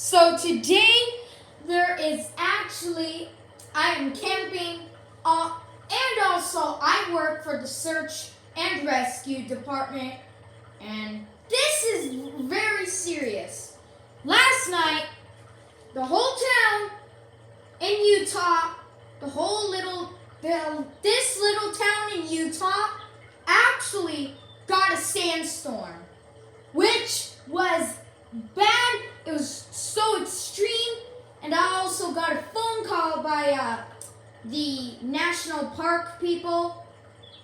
So today I am camping, and also I work for the search and rescue department, and this is very serious. Last night, the whole town in Utah, this little town in Utah actually got a sandstorm, which was bad. It was so extreme, and I also got a phone call by the national park people.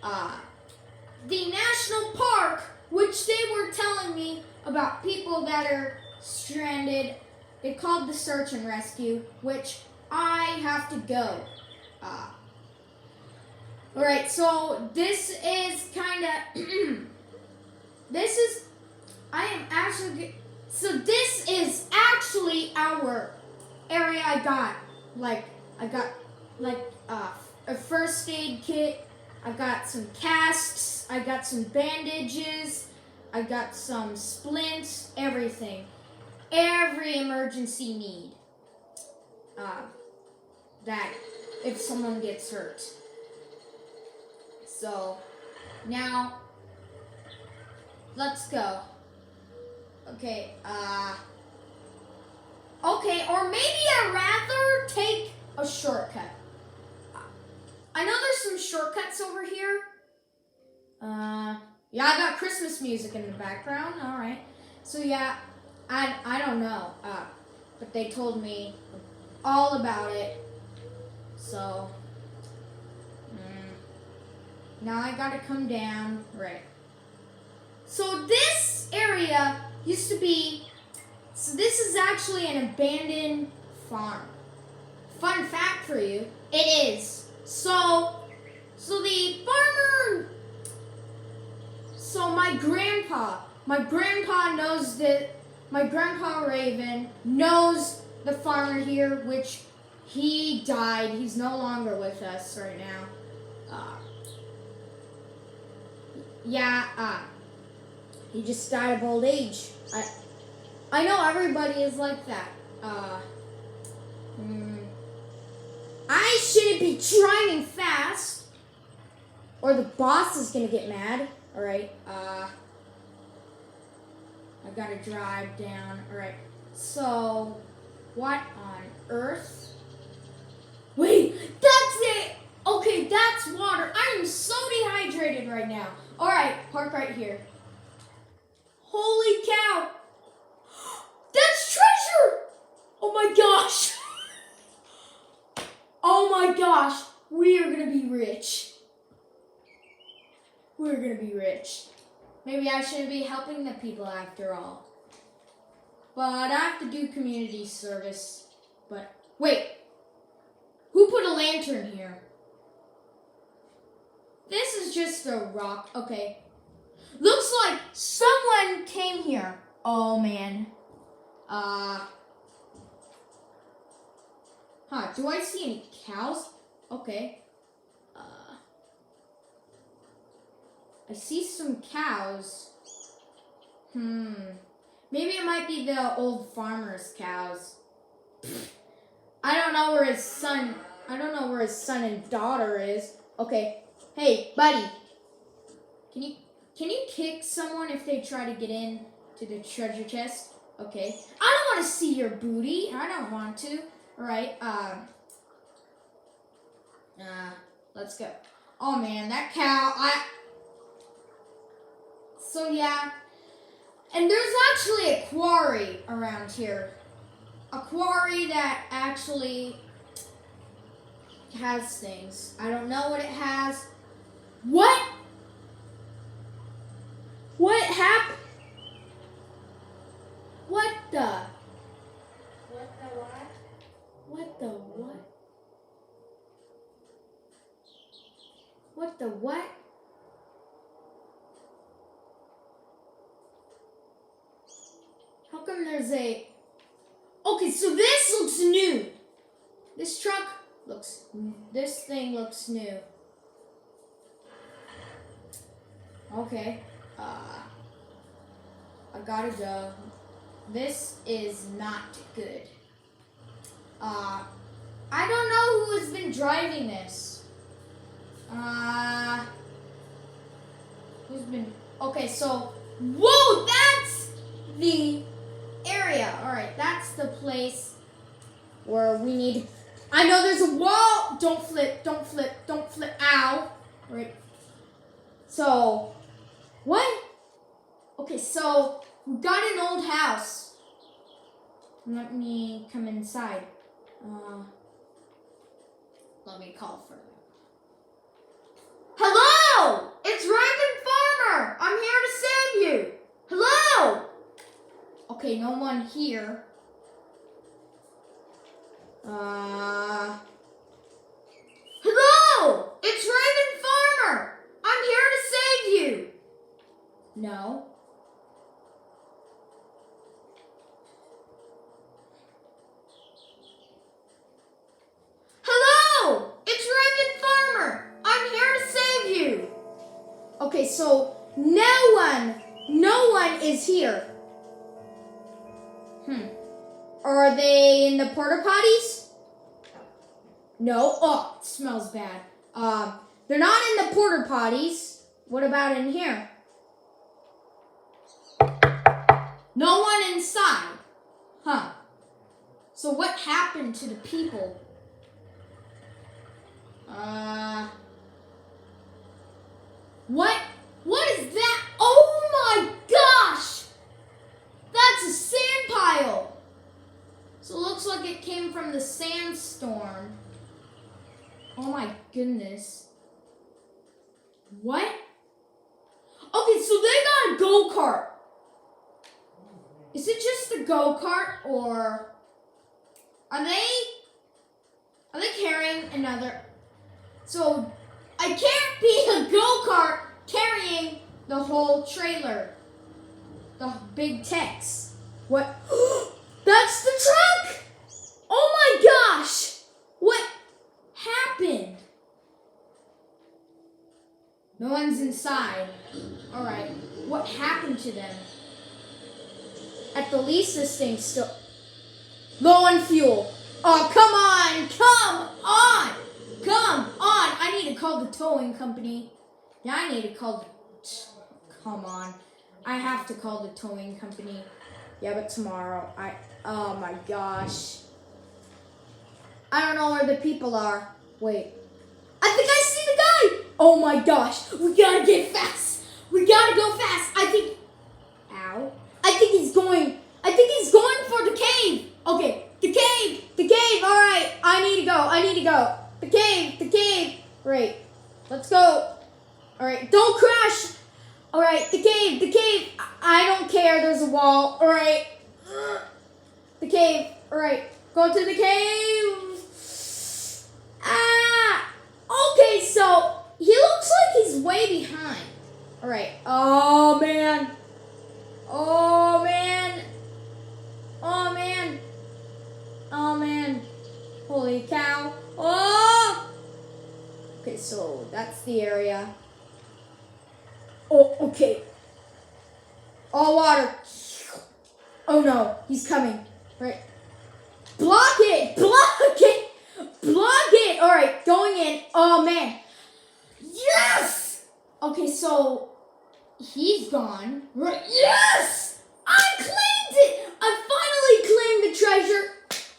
The national park, which they were telling me about people that are stranded. They called the search and rescue, which I have to go. Alright, so this is kind of, this is actually our area. I got a first aid kit. I got some casts. I got some bandages. I got some splints. Everything. Every emergency need. That if someone gets hurt. So now let's go. Okay, or maybe I'd rather take a shortcut. I know there's some shortcuts over here. Yeah, I got Christmas music in the background. All right. So yeah, I don't know. But they told me all about it. So now I gotta come down. Right. So this area used to be. So this is actually an abandoned farm. Fun fact for you, it is. So the farmer. So my grandpa knows that. My grandpa Raven knows the farmer here, which he died. He's no longer with us right now. He just died of old age. I know everybody is like that. I shouldn't be driving fast, or the boss is gonna get mad. All right. I gotta drive down. All right. So, what on earth? Wait, that's it. Okay, that's water. I am so dehydrated right now. All right, park right here. Holy cow! That's treasure! Oh my gosh! Oh my gosh! We are gonna be rich. We're gonna be rich. Maybe I shouldn't be helping the people after all. But I have to do community service. But wait, who put a lantern here? This is just a rock. Okay. Looks like someone came here. Oh man. Do I see any cows? Okay. I see some cows. Maybe it might be the old farmer's cows. I don't know where his son and daughter is. Okay. Hey, buddy. Can you kick someone if they try to get in to the treasure chest? Okay. I don't want to see your booty. I don't want to. All right. Let's go. Oh man, that cow. So yeah. And there's actually a quarry around here. A quarry that actually has things. I don't know what it has. What? What happened? What the? What the what? What the what? What the what? How come there's a... Okay, so this looks new. This thing looks new. Okay. I gotta go. This is not good. I don't know who has been driving this. Who's been... Okay, so... Whoa, that's the area. Alright, that's the place where we need... I know there's a wall. Don't flip, don't flip, don't flip. Ow. Right. So, what? Okay, so we got an old house. Let me come inside. Let me call for them. Hello! It's Random Farmer! I'm here to save you! Hello! Okay, no one here. Hello! It's Random Farmer! I'm here to save you! No. Hello! It's Random Farmer! I'm here to save you! Okay, so no one is here. Are they in the porta potties? No. Oh, it smells bad. They're not in the porta potties. What about in here? No one inside. Huh. So what happened to the people? What is that? Oh my gosh! That's a sand pile. So it looks like it came from the sandstorm. Oh my goodness. What? Okay, so they got a go-kart. Is it just a go-kart, or are they carrying another? So I can't be a go-kart carrying the whole trailer. The big Tex. What? That's the truck! Oh my gosh! What happened? No one's inside. Alright, what happened to them? At the least this thing's still low on fuel. Oh, come on! Come on! Come on! I need to call the towing company. Yeah, I need to call the... Come on. I have to call the towing company. Yeah, but tomorrow. Oh my gosh. I don't know where the people are. Wait. I think I see the guy! Oh my gosh. We gotta get fast. We gotta go fast. I think... Ow. I think he's going for the cave. Okay, the cave. All right, I need to go. The cave. Right, let's go. All right, don't crash. All right, the cave. I don't care. There's a wall. All right, the cave. All right, go to the cave. Okay, so he looks like he's way behind. All right. Oh man. Holy cow. Oh! Okay, so that's the area. Oh, okay. All water. Oh no, he's coming. Right. Block it! All right, going in. Oh man. Yes! Okay, so he's gone. Right. Yes! I claimed it! I finally claimed the treasure.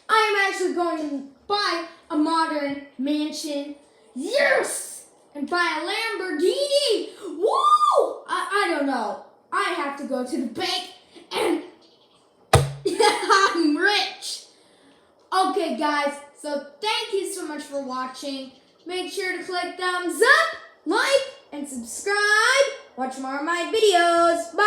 I am actually going to buy a modern mansion. Yes! And buy a Lamborghini. Woo! I don't know. I have to go to the bank and I'm rich. Okay, guys. So thank you so much for watching. Make sure to click thumbs up, like, and subscribe. Watch more of my videos. Bye.